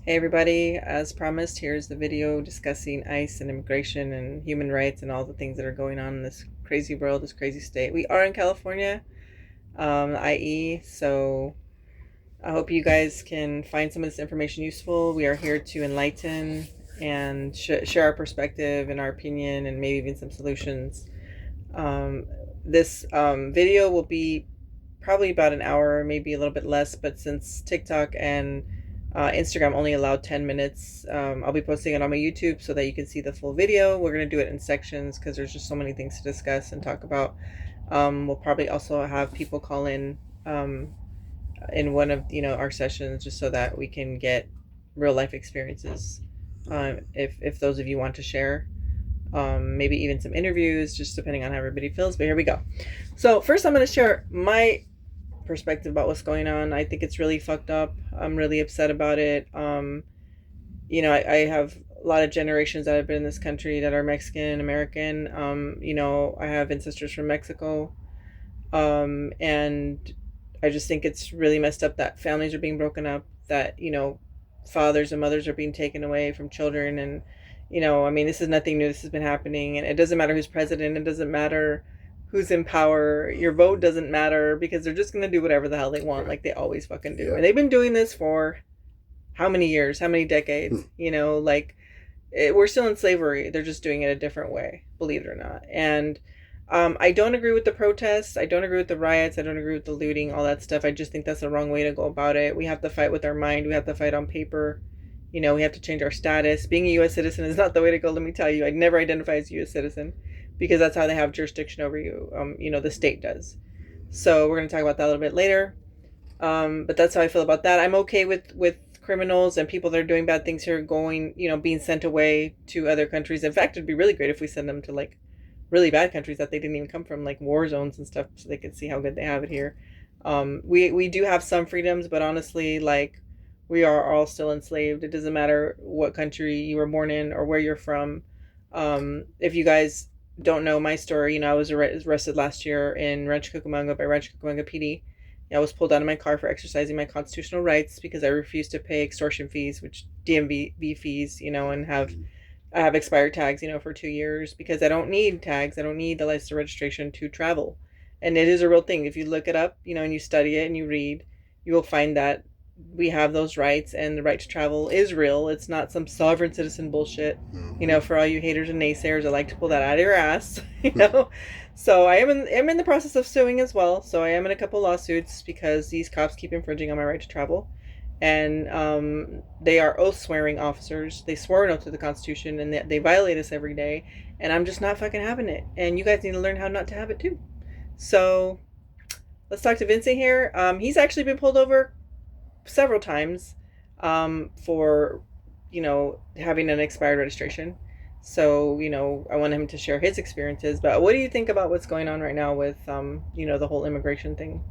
Hey everybody, as promised, here's the video discussing ICE and immigration and human rights and all the things that are going on in this crazy world, this crazy state. We are in California, IE, so I hope you guys can find some of this information useful. We are here to enlighten and share our perspective and our opinion and maybe even some solutions. This video will be probably about an hour, maybe a little bit less, but since TikTok and Instagram only allowed 10 minutes, I'll be posting it on my YouTube so that you can see the full video. We're going to do it in sections because there's just so many things to discuss and talk about. We'll probably also have people call in one of our sessions just so that we can get real life experiences, if those of you want to share, maybe even some interviews, just depending on how everybody feels. But here we go. So first I'm going to share my perspective about what's going on. I think it's really fucked up. I'm really upset about it. I have a lot of generations that have been in this country that are Mexican American. I have ancestors from Mexico. And I just think it's really messed up that families are being broken up, that, fathers and mothers are being taken away from children. And, this is nothing new. This has been happening. And it doesn't matter who's president. It doesn't matter who's in power. Your vote doesn't matter because they're just going to do whatever the hell they want, like they always fucking do. Yeah. And they've been doing this for how many years, how many decades? We're still in slavery. They're just doing it a different way, believe it or not. And I don't agree with the protests. I don't agree with the riots. I don't agree with the looting, all that stuff. I just think that's the wrong way to go about it. We have to fight with our mind. We have to fight on paper. We have to change our status. Being a U.S. citizen is not the way to go, let me tell you. I'd never identify as a U.S. citizen because that's how they have jurisdiction over you. The state does. So we're going to talk about that a little bit later. But that's how I feel about that. I'm okay with criminals and people that are doing bad things here going, being sent away to other countries. In fact, it'd be really great if we send them to really bad countries that they didn't even come from, like war zones and stuff, so they could see how good they have it here. We do have some freedoms, but honestly, we are all still enslaved. It doesn't matter what country you were born in or where you're from. If you guys don't know my story, I was arrested last year in Rancho Cucamonga by Rancho Cucamonga PD. I was pulled out of my car for exercising my constitutional rights because I refused to pay extortion fees, which DMV fees, and I have expired tags, for 2 years because I don't need tags. I don't need the license registration to travel. And it is a real thing. If you look it up, and you study it and you read, you will find that we have those rights and the right to travel is real. It's not some sovereign citizen bullshit, for all you haters and naysayers that like to pull that out of your ass, So I'm in the process of suing as well. So I am in a couple lawsuits because these cops keep infringing on my right to travel. And they are oath swearing officers. They swore an oath to the Constitution, and they violate us every day. And I'm just not fucking having it. And you guys need to learn how not to have it too. So let's talk to Vincent here. He's actually been pulled over several times for having an expired registration. So I want him to share his experiences. But what do you think about what's going on right now with the whole immigration thing?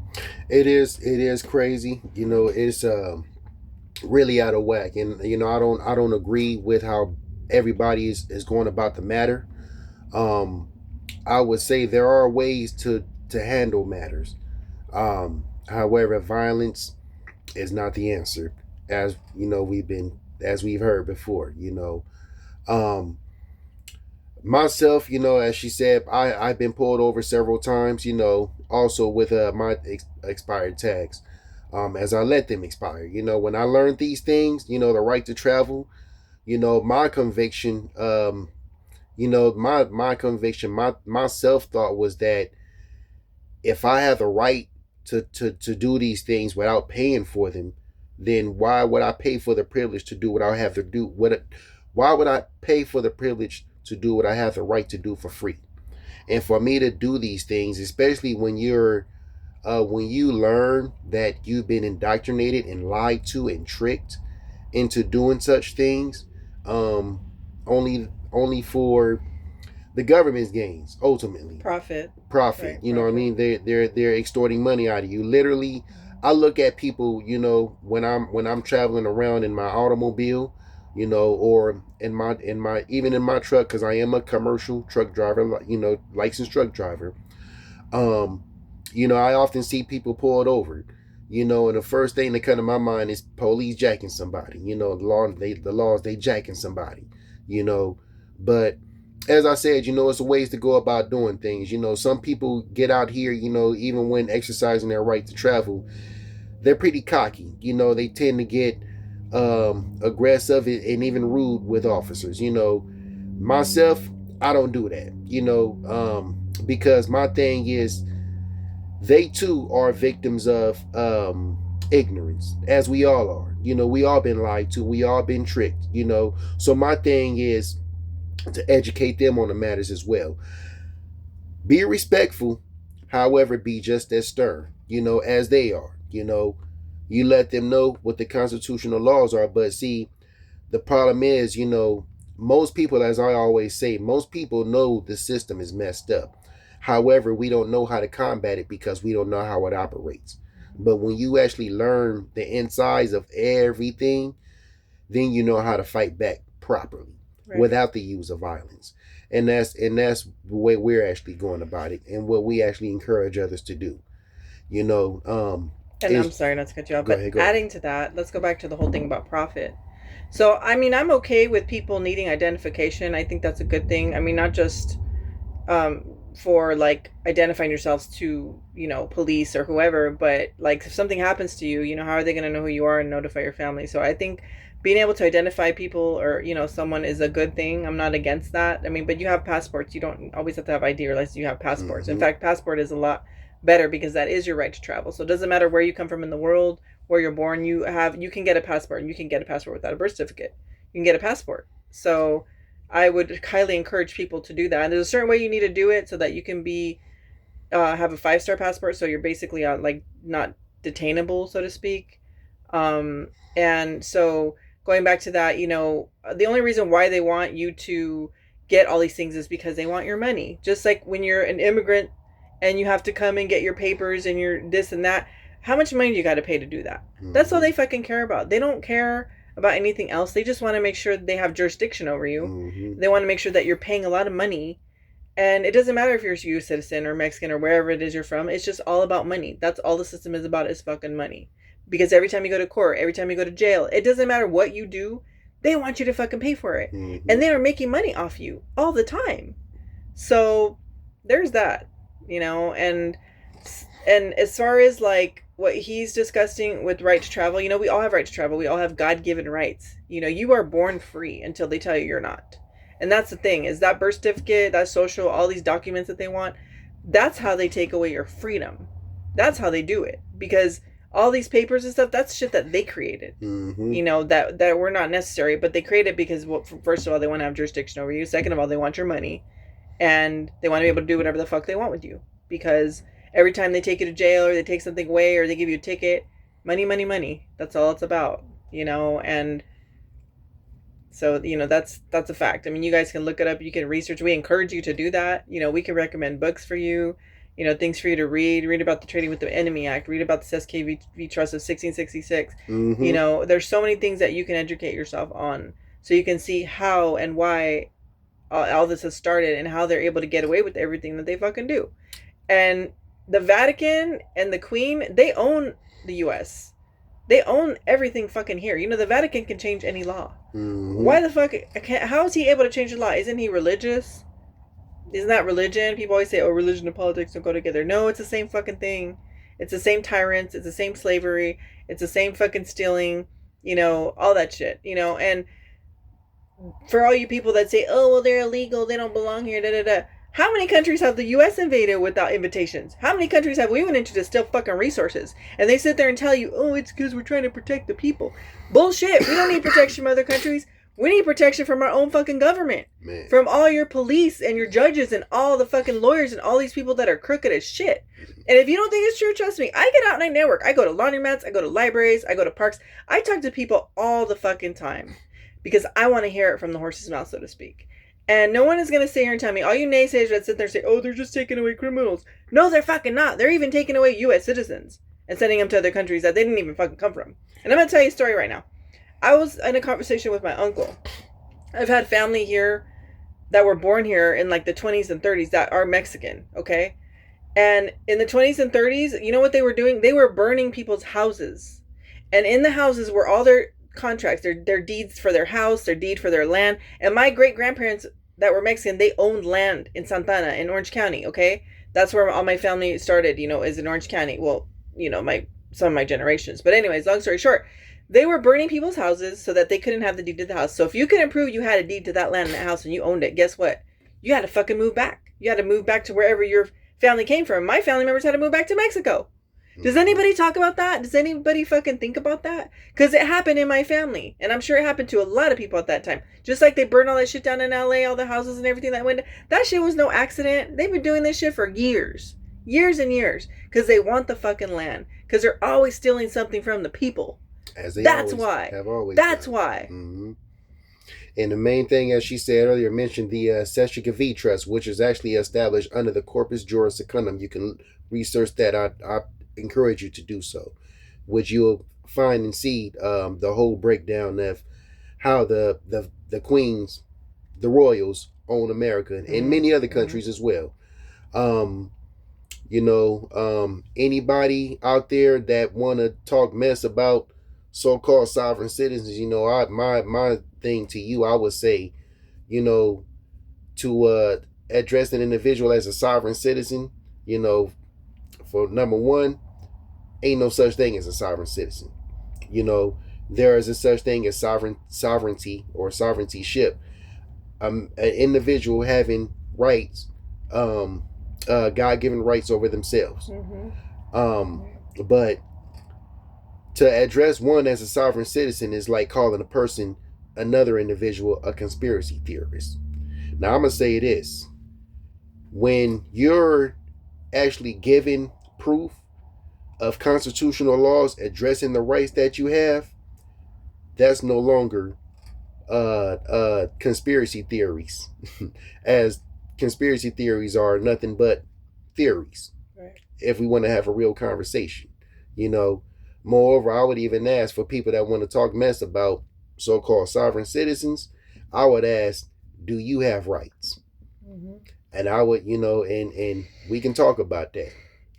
It is crazy. It's really out of whack, and I don't agree with how everybody is going about the matter. I would say there are ways to handle matters. However, violence is not the answer, as we've heard before. Myself, as she said, I've been pulled over several times, also with my expired tags, as I let them expire. When I learned these things, the right to travel, my conviction, my conviction, my self-thought was that if I have the right to do these things without paying for them, then why would I pay for the privilege to do what I have to do? Why would I pay for the privilege to do what I have the right to do for free? And for me to do these things, especially when you learn that you've been indoctrinated and lied to and tricked into doing such things, only for the government's gains, ultimately Profit. Right, you know what I mean? They're extorting money out of you. Literally, I look at people, when I'm traveling around in my automobile, or in my even in my truck, because I am a commercial truck driver, licensed truck driver. I often see people pulled over, And the first thing that come to my mind is police jacking somebody. The laws they jacking somebody. You know, but as I said, it's ways to go about doing things. Some people get out here, even when exercising their right to travel, they're pretty cocky. They tend to get aggressive and even rude with officers. Myself, I don't do that. Because my thing is, they too are victims of ignorance, as we all are. We all been lied to, we all been tricked. So my thing is to educate them on the matters as well. Be respectful, however, be just as stern, as they are. You let them know what the constitutional laws are. But see, the problem is, most people, as I always say, most people know the system is messed up. However, we don't know how to combat it because we don't know how it operates. But when you actually learn the insides of everything, then you know how to fight back properly, right, without the use of violence. And that's the way we're actually going about it, and what we actually encourage others to do. And I'm sorry not to cut you off, but go adding ahead. to that, let's go back to the whole thing about profit. So, I mean, I'm okay with people needing identification. I think that's a good thing. I mean, not just for like identifying yourselves to, police or whoever, but like if something happens to you, how are they going to know who you are and notify your family? So I think being able to identify people or, someone is a good thing. I'm not against that. I mean, but you have passports. You don't always have to have ID or unless you have passports. In fact, passport is a lot better because that is your right to travel. So it doesn't matter where you come from in the world, where you're born, you can get a passport, and you can get a passport without a birth certificate. You can get a passport. So I would highly encourage people to do that. And there's a certain way you need to do it so that you can be have a 5-star passport. So you're basically like not detainable, so to speak. And so going back to that, the only reason why they want you to get all these things is because they want your money. Just like when you're an immigrant and you have to come and get your papers and your this and that, how much money do you got to pay to do that? Mm-hmm. That's all they fucking care about. They don't care about anything else. They just want to make sure that they have jurisdiction over you. Mm-hmm. They want to make sure that you're paying a lot of money. And it doesn't matter if you're a U.S. citizen or Mexican or wherever it is you're from. It's just all about money. That's all the system is about, is fucking money. Because every time you go to court, every time you go to jail, it doesn't matter what you do. They want you to fucking pay for it. Mm-hmm. And they are making money off you all the time. So there's that, and as far as like what he's discussing with right to travel, we all have right to travel. We all have God-given rights. You are born free until they tell you you're not. And that's the thing, is that birth certificate, that social, all these documents that they want, that's how they take away your freedom. That's how they do it. Because all these papers and stuff, that's shit that they created. Mm-hmm. That were not necessary, but they created it because, well, first of all, they want to have jurisdiction over you. Second of all, they want your money. And they want to be able to do whatever the fuck they want with you. Because every time they take you to jail or they take something away or they give you a ticket, money, money, money. That's all it's about, and so, that's a fact. I mean, you guys can look it up. You can research. We encourage you to do that. We can recommend books for you, things for you to read about the Trading with the Enemy Act, read about the SKV Trust of 1666. Mm-hmm. There's so many things that you can educate yourself on so you can see how and why all this has started and how they're able to get away with everything that they fucking do. And the Vatican and the Queen, they own the U.S. They own everything fucking here. The Vatican can change any law. Mm-hmm. Why the fuck? How is he able to change the law? Isn't he religious? Isn't that religion? People always say, oh, religion and politics don't go together. No, it's the same fucking thing. It's the same tyrants. It's the same slavery. It's the same fucking stealing. All that shit. And for all you people that say, oh, well, they're illegal, they don't belong here, da da da. How many countries have the U.S. invaded without invitations? How many countries have we went into to steal fucking resources? And they sit there and tell you, oh, it's because we're trying to protect the people. Bullshit. We don't need protection from other countries. We need protection from our own fucking government. Man. From all your police and your judges and all the fucking lawyers and all these people that are crooked as shit. And if you don't think it's true, trust me. I get out and I network. I go to laundromats. I go to libraries. I go to parks. I talk to people all the fucking time. Because I want to hear it from the horse's mouth, so to speak. And no one is going to sit here and tell me, all you naysayers that sit there and say, oh, they're just taking away criminals. No, they're fucking not. They're even taking away U.S. citizens and sending them to other countries that they didn't even fucking come from. And I'm going to tell you a story right now. I was in a conversation with my uncle. I've had family here that were born here in like the 20s and 30s that are Mexican, okay? And in the 20s and 30s, you know what they were doing? They were burning people's houses. And in the houses were all their contracts, their deeds for their house, their deed for their land. And my great grandparents that were Mexican, they owned land in Santana, in Orange County, okay? That's where all my family started, is in Orange County. Well, my some of my generations. But anyways, long story short, they were burning people's houses so that they couldn't have the deed to the house. So if you could prove you had a deed to that land and that house and you owned it, guess what? You had to fucking move back. You had to move back to wherever your family came from. My family members had to move back to Mexico. Does anybody talk about that? Does anybody fucking think about that? Because it happened in my family. And I'm sure it happened to a lot of people at that time. Just like they burned all that shit down in LA, all the houses and everything that went. That shit was no accident. They've been doing this shit for years. Years and years. Because they want the fucking land. Because they're always stealing something from the people. As they That's always why. have always That's done. why. Mm-hmm. And the main thing, as she said earlier, mentioned the Seshika V Trust, which is actually established under the Corpus Juris Secundum. You can research that. I encourage you to do so, which you'll find and see the whole breakdown of how the queens, the royals, own America and many other countries as well. Anybody out there that want to talk mess about so-called sovereign citizens, my thing to you, I would say, to address an individual as a sovereign citizen, for number one, ain't no such thing as a sovereign citizen. There is a such thing as sovereignty or sovereigntyship. An individual having rights, God-given rights over themselves. But to address one as a sovereign citizen is like calling another individual a conspiracy theorist. Now I'm gonna say this: when you're actually given proof of constitutional laws addressing the rights that you have, that's no longer conspiracy theories, as conspiracy theories are nothing but theories. Right. If we want to have a real conversation, Moreover, I would even ask for people that want to talk mess about so-called sovereign citizens. I would ask, do you have rights? And I would, and we can talk about that.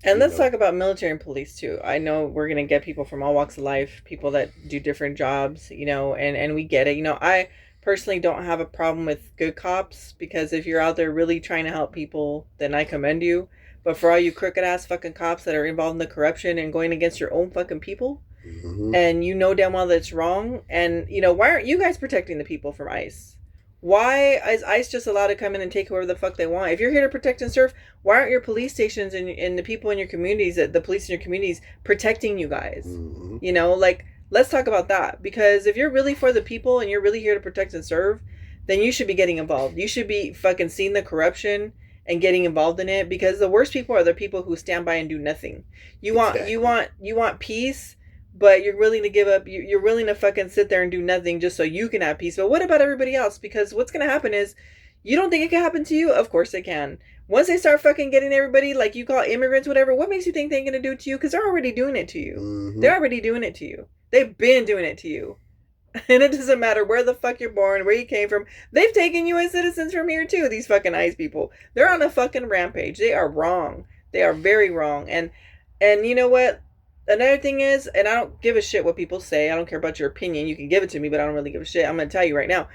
And let's talk about military and police too. I know we're going to get people from all walks of life, people that do different jobs, and we get it. I personally don't have a problem with good cops, because if you're out there really trying to help people, then I commend you. But for all you crooked ass fucking cops that are involved in the corruption and going against your own fucking people, and damn well that it's wrong, and why aren't you guys protecting the people from ICE? Why is ICE just allowed to come in and take whoever the fuck they want? If you're here to protect and serve, why aren't your police stations and the people in your communities, the police in your communities, protecting you guys? Let's talk about that. Because if you're really for the people and you're really here to protect and serve, then you should be getting involved. You should be fucking seeing the corruption and getting involved in it, because the worst people are the people who stand by and do nothing. You want peace, but you're willing to give up. You're willing to fucking sit there and do nothing just so you can have peace. But what about everybody else? Because what's going to happen is, you don't think it can happen to you? Of course it can. Once they start fucking getting everybody, like you call immigrants, whatever, what makes you think they're going to do it to you? Because they're already doing it to you. They're already doing it to you. They've been doing it to you. And it doesn't matter where the fuck you're born, where you came from. They've taken U.S. citizens from here too, these fucking ICE people. They're on a fucking rampage. They are wrong. They are very wrong. And you know what? Another thing is, and I don't give a shit what people say. I don't care about your opinion. You can give it to me, but I don't really give a shit. I'm going to tell you right now.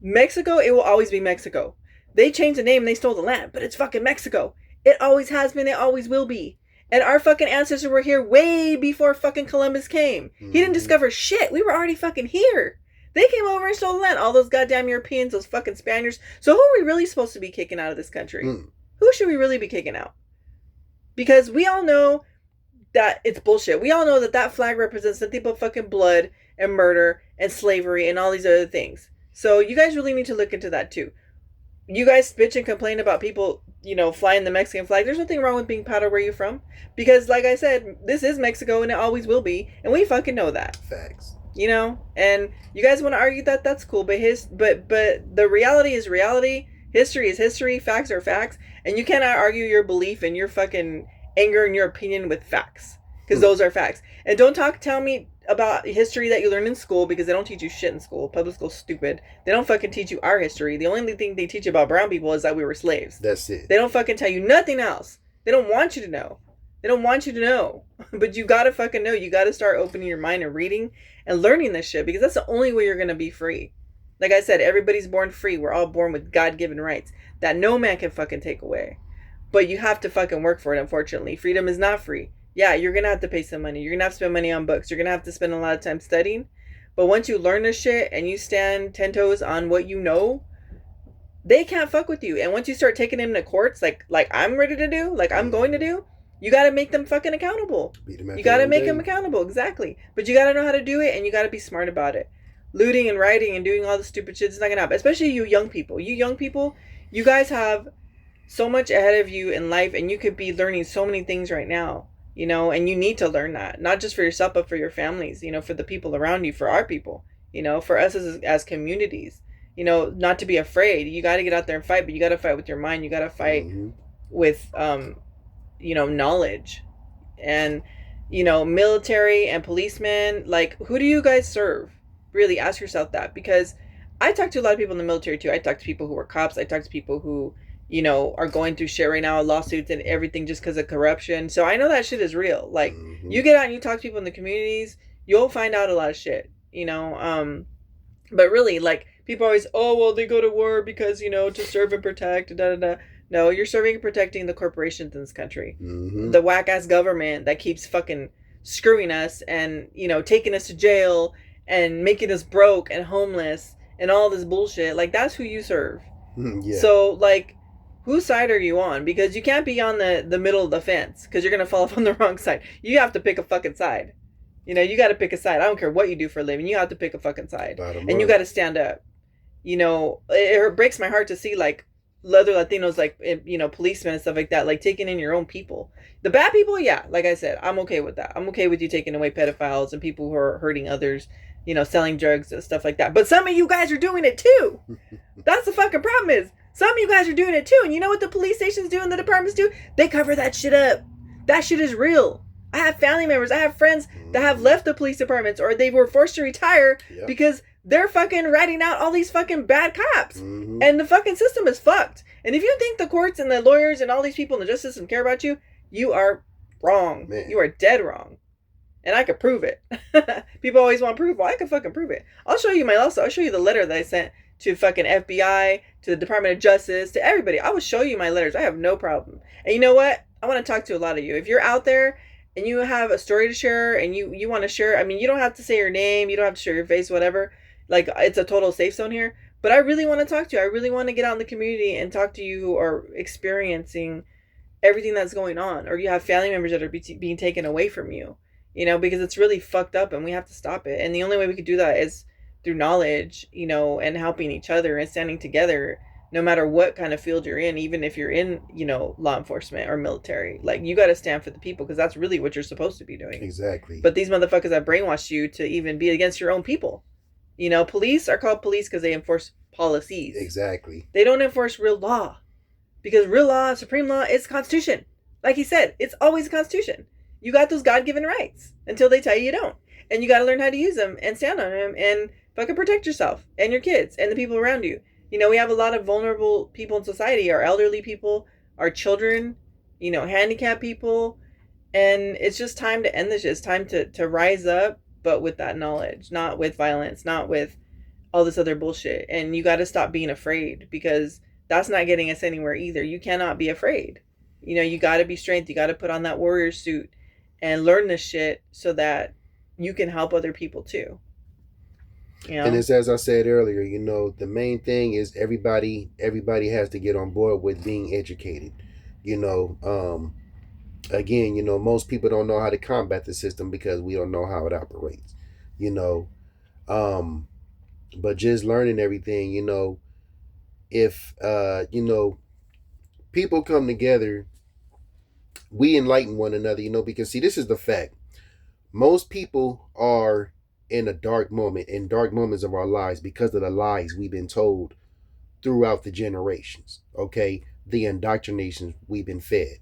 Mexico, it will always be Mexico. They changed the name and they stole the land, but it's fucking Mexico. It always has been. It always will be. And our fucking ancestors were here way before fucking Columbus came. He didn't discover shit. We were already fucking here. They came over and stole the land. All those goddamn Europeans, those fucking Spaniards. So who are we really supposed to be kicking out of this country? Who should we really be kicking out? Because we all know that it's bullshit. We all know that flag represents nothing but fucking blood and murder and slavery and all these other things. So you guys really need to look into that too. You guys bitch and complain about people, flying the Mexican flag. There's nothing wrong with being proud of where you're from. Because like I said, this is Mexico and it always will be. And we fucking know that. Facts. And you guys want to argue that, that's cool. But the reality is reality. History is history. Facts are facts. And you cannot argue your belief and your fucking anger and your opinion with facts. Because those are facts. And don't tell me about history that you learn in school, because they don't teach you shit in school. Public school's stupid. They don't fucking teach you our history. The only thing they teach you about brown people is that we were slaves. That's it. They don't fucking tell you nothing else. They don't want you to know. They don't want you to know. But you gotta fucking know. You gotta start opening your mind and reading and learning this shit because that's the only way you're gonna be free. Like I said, everybody's born free. We're all born with God given rights that no man can fucking take away. But you have to fucking work for it, unfortunately. Freedom is not free. Yeah, you're gonna have to pay some money. You're gonna have to spend money on books. You're gonna have to spend a lot of time studying. But once you learn this shit and you stand 10 toes on what you know, they can't fuck with you. And once you start taking them to courts, like I'm ready to do, like I'm going to do, you got to make them fucking accountable. You got to make them accountable, exactly. But you got to know how to do it, and you got to be smart about it. Looting and rioting and doing all the stupid shit is not gonna happen. Especially you young people. You young people, you guys have so much ahead of you in life, and you could be learning so many things right now. And you need to learn that, not just for yourself, but for your families. For the people around you, for our people. For us as communities. Not to be afraid. You got to get out there and fight, but you got to fight with your mind. You got to fight with, knowledge. And, military and policemen, like, who do you guys serve? Really ask yourself that, because I talk to a lot of people in the military too. I talk to people who are cops. I talk to people who, are going through shit right now, lawsuits and everything just because of corruption. So I know that shit is real. Like, you get out and you talk to people in the communities, you'll find out a lot of shit, but really, like, people always, oh, well, they go to war because, to serve and protect, da da da. No, you're serving and protecting the corporations in this country. The whack-ass government that keeps fucking screwing us and, taking us to jail and making us broke and homeless and all this bullshit. Like, that's who you serve. Yeah. So, like, whose side are you on? Because you can't be on the middle of the fence because you're going to fall off on the wrong side. You have to pick a fucking side. You got to pick a side. I don't care what you do for a living. You have to pick a fucking side. And you got to stand up. It breaks my heart to see, like, other Latinos, like, policemen and stuff like that, like, taking in your own people. The bad people, yeah, like I said, I'm okay with that. I'm okay with you taking away pedophiles and people who are hurting others, selling drugs and stuff like that. But some of you guys are doing it too. That's the fucking problem is, some of you guys are doing it too. And you know what the police stations do and the departments do? They cover that shit up. That shit is real. I have family members, I have friends that have left the police departments or they were forced to retire because they're fucking ratting out all these fucking bad cops. And the fucking system is fucked. And if you think the courts and the lawyers and all these people in the justice system care about you, you are wrong. Man. You are dead wrong. And I could prove it. People always want proof. Well, I can fucking prove it. I'll show you I'll show you the letter that I sent to fucking FBI, to the Department of Justice, to everybody. I will show you my letters. I have no problem. And you know what? I want to talk to a lot of you. If you're out there and you have a story to share and you want to share, I mean, you don't have to say your name. You don't have to share your face, whatever. Like, it's a total safe zone here. But I really want to talk to you. I really want to get out in the community and talk to you who are experiencing everything that's going on. Or you have family members that are being taken away from you. Because it's really fucked up and we have to stop it. And the only way we could do that is through knowledge, and helping each other and standing together, no matter what kind of field you're in, even if you're in, law enforcement or military. Like, you got to stand for the people because that's really what you're supposed to be doing. Exactly. But these motherfuckers have brainwashed you to even be against your own people. Police are called police because they enforce policies. Exactly. They don't enforce real law. Because real law, supreme law, is Constitution. Like he said, it's always a Constitution. You got those God-given rights until they tell you don't. And you got to learn how to use them and stand on them and fucking protect yourself and your kids and the people around you. We have a lot of vulnerable people in society, our elderly people, our children, handicapped people. And it's just time to end this. It's time to rise up, but with that knowledge, not with violence, not with all this other bullshit. And you got to stop being afraid because that's not getting us anywhere either. You cannot be afraid. You got to be strength. You got to put on that warrior suit and learn this shit so that you can help other people too. And it's as I said earlier, the main thing is everybody has to get on board with being educated. Again, most people don't know how to combat the system because we don't know how it operates. But just learning everything, if people come together, we enlighten one another, because see, this is the fact. Most people are in dark moments of our lives because of the lies we've been told throughout the generations, okay? The indoctrination we've been fed.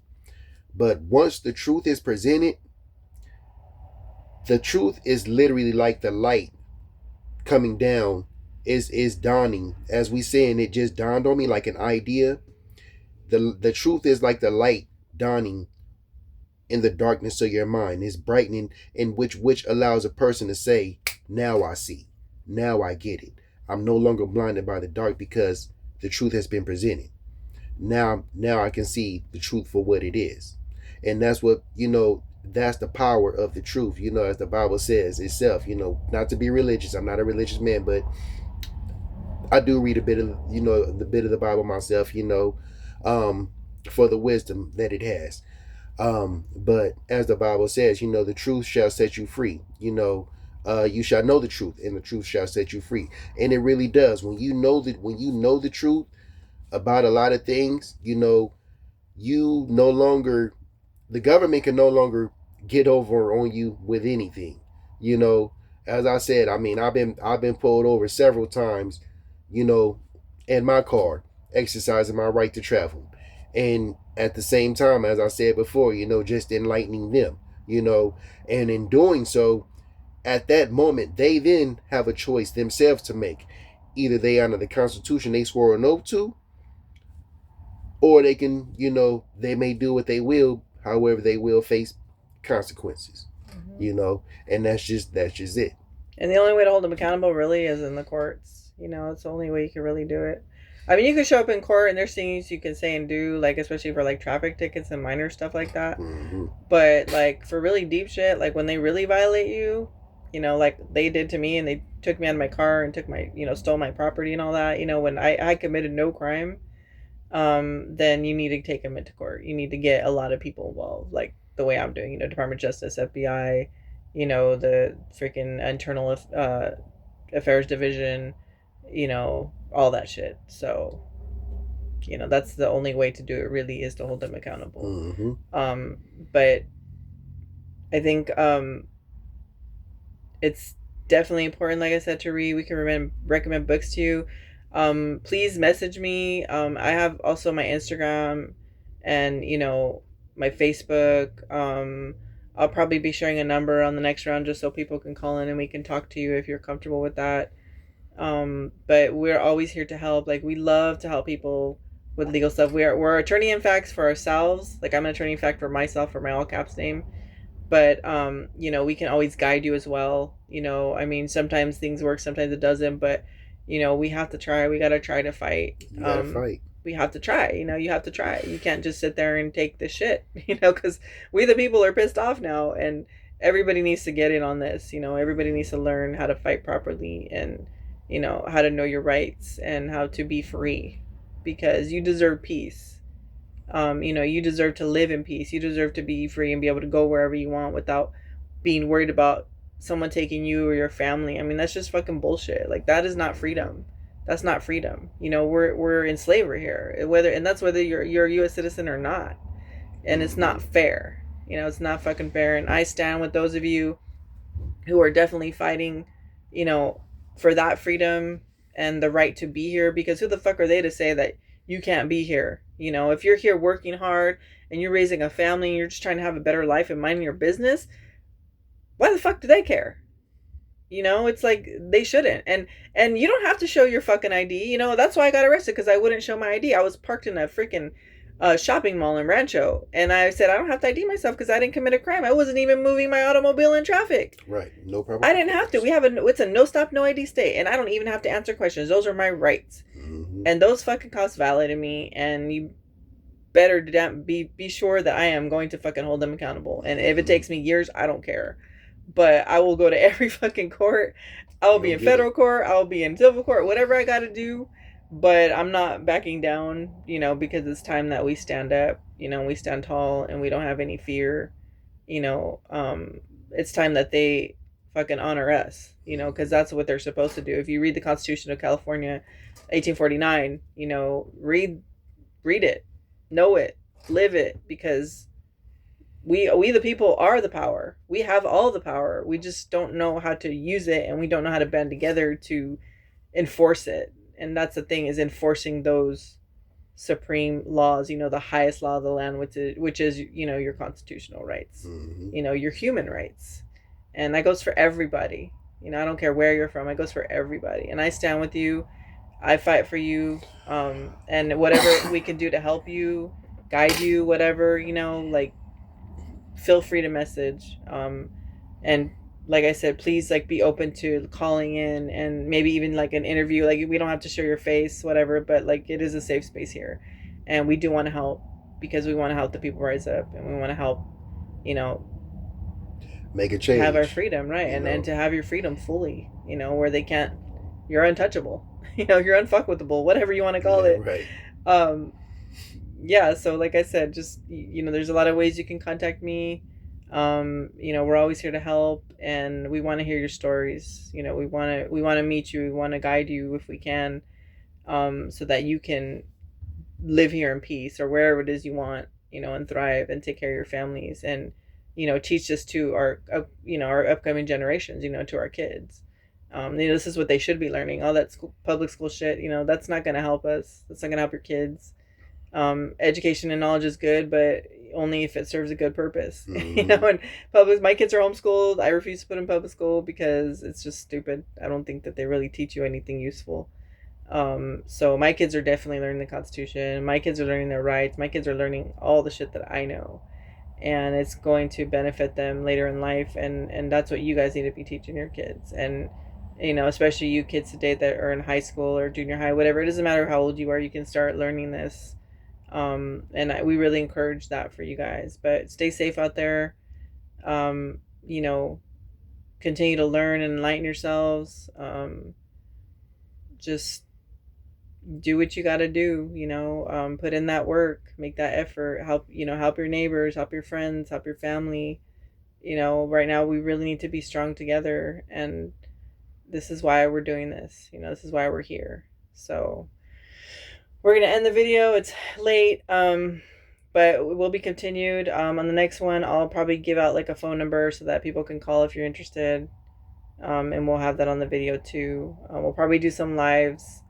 But once the truth is presented, the truth is literally like the light coming down, is dawning. As we saying, it just dawned on me like an idea. The truth is like the light dawning in the darkness of your mind. It's brightening, in which allows a person to say, now I see. Now I get it. I'm no longer blinded by the dark because the truth has been presented. Now I can see the truth for what it is. And that's what, that's the power of the truth, as the Bible says itself, not to be religious. I'm not a religious man, but I do read a bit of, the bit of the Bible myself, for the wisdom that it has. But as the Bible says, the truth shall set you free. You shall know the truth, and the truth shall set you free. And it really does. When you know the truth about a lot of things, you no longer, the government can no longer get over on you with anything. As I said, I mean, I've been pulled over several times, in my car, exercising my right to travel. And at the same time, as I said before, just enlightening them, and in doing so, at that moment, they then have a choice themselves to make. Either they honor the Constitution they swore an oath to, or they can, they may do what they will, however they will face consequences, and that's just it. And the only way to hold them accountable really is in the courts. It's the only way you can really do it. I mean, you can show up in court and there's things you can say and do, like, especially for, like, traffic tickets and minor stuff like that. Mm-hmm. But, like, for really deep shit, like, when they really violate you, like they did to me and they took me out of my car and took my, stole my property and all that, when I committed no crime, then you need to take them into court. You need to get a lot of people involved, like the way I'm doing, Department of Justice, FBI, the freaking Internal Affairs Division, all that shit. So, that's the only way to do it really, is to hold them accountable. Mm-hmm. But I think it's definitely important, like I said, to read. We can recommend books to you. Please message me. I have also my Instagram and, my Facebook. I'll probably be sharing a number on the next round just so people can call in and we can talk to you if you're comfortable with that. But we're always here to help. Like, we love to help people with legal stuff. We're attorney in facts for ourselves. Like, I'm an attorney in fact for myself, for my all caps name. But we can always guide you as well. I mean, sometimes things work, sometimes it doesn't, but we have to try. We gotta try to fight. You gotta fight. We have to try. You have to try. You can't just sit there and take the shit. Because we the people are pissed off now, and everybody needs to get in on this. Everybody needs to learn how to fight properly, and how to know your rights and how to be free, because you deserve peace. You deserve to live in peace. You deserve to be free and be able to go wherever you want without being worried about someone taking you or your family. I mean, that's just fucking bullshit. Like, that is not freedom. That's not freedom. We're in slavery here. Whether you're a U.S. citizen or not. And it's not fair. It's not fucking fair. And I stand with those of you who are definitely fighting, for that freedom and the right to be here, because who the fuck are they to say that you can't be here? If you're here working hard and you're raising a family and you're just trying to have a better life and minding your business, why the fuck do they care? It's like, they shouldn't. And you don't have to show your fucking ID. That's why I got arrested, because I wouldn't show my ID. I was parked in a freaking shopping mall in Rancho, and I said I don't have to ID myself because I didn't commit a crime. I wasn't even moving my automobile in traffic. Right, no problem. I didn't have to. It's a no stop, no ID state, and I don't even have to answer questions. Those are my rights, and those fucking cops violated me. And you better be sure that I am going to fucking hold them accountable. And if it takes me years, I don't care. But I will go to every fucking court. I will be in federal court. I will be in civil court. Whatever I got to do. But I'm not backing down, because it's time that we stand up, we stand tall and we don't have any fear. It's time that they fucking honor us, because that's what they're supposed to do. If you read the Constitution of California, 1849, read it, know it, live it, because we the people are the power. We have all the power. We just don't know how to use it, and we don't know how to band together to enforce it. And that's the thing, is enforcing those supreme laws, the highest law of the land, which is your constitutional rights, your human rights. And that goes for everybody. I don't care where you're from. It goes for everybody. And I stand with you. I fight for you. And whatever we can do to help you, guide you, whatever, like feel free to message. And like I said, please like be open to calling in and maybe even like an interview. Like we don't have to show your face, whatever, but like it is a safe space here, and we do want to help because we want to help the people rise up, and we want to help, you know, Make a have our change. freedom, right? You And know. to have your freedom fully, where they can't, you're untouchable, you're unfuckwithable, whatever you want to call Yeah. it. Right. Um, yeah, so like I said, just there's a lot of ways you can contact me. We're always here to help, and we want to hear your stories. We want to meet you. We want to guide you if we can, so that you can live here in peace or wherever it is you want, and thrive and take care of your families, and teach this to our upcoming generations, to our kids. This is what they should be learning. All that public school shit, that's not going to help us. That's not going to help your kids. Education and knowledge is good, but only if it serves a good purpose. Mm-hmm. And my kids are homeschooled. I refuse to put in public school because it's just stupid. I don't think that they really teach you anything useful. So my kids are definitely learning the Constitution. My kids are learning their rights. My kids are learning all the shit that I know, and it's going to benefit them later in life. And that's what you guys need to be teaching your kids. And especially you kids today that are in high school or junior high, whatever. It doesn't matter how old you are. You can start learning this. We really encourage that for you guys. But stay safe out there. Um, you know, Continue to learn and enlighten yourselves. Just do what you got to do. Put in that work, make that effort. Help your neighbors, help your friends, help your family. Right now we really need to be strong together, and this is why we're doing this. This is why we're here. So we're gonna end the video. It's late. But it will be continued. On the next one, I'll probably give out like a phone number so that people can call if you're interested. And we'll have that on the video too. We'll probably do some lives,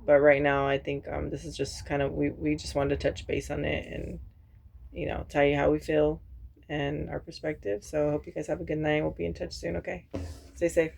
but right now I think this is just kind of we just wanted to touch base on it and tell you how we feel and our perspective. So I hope you guys have a good night. We'll be in touch soon. Okay, stay safe.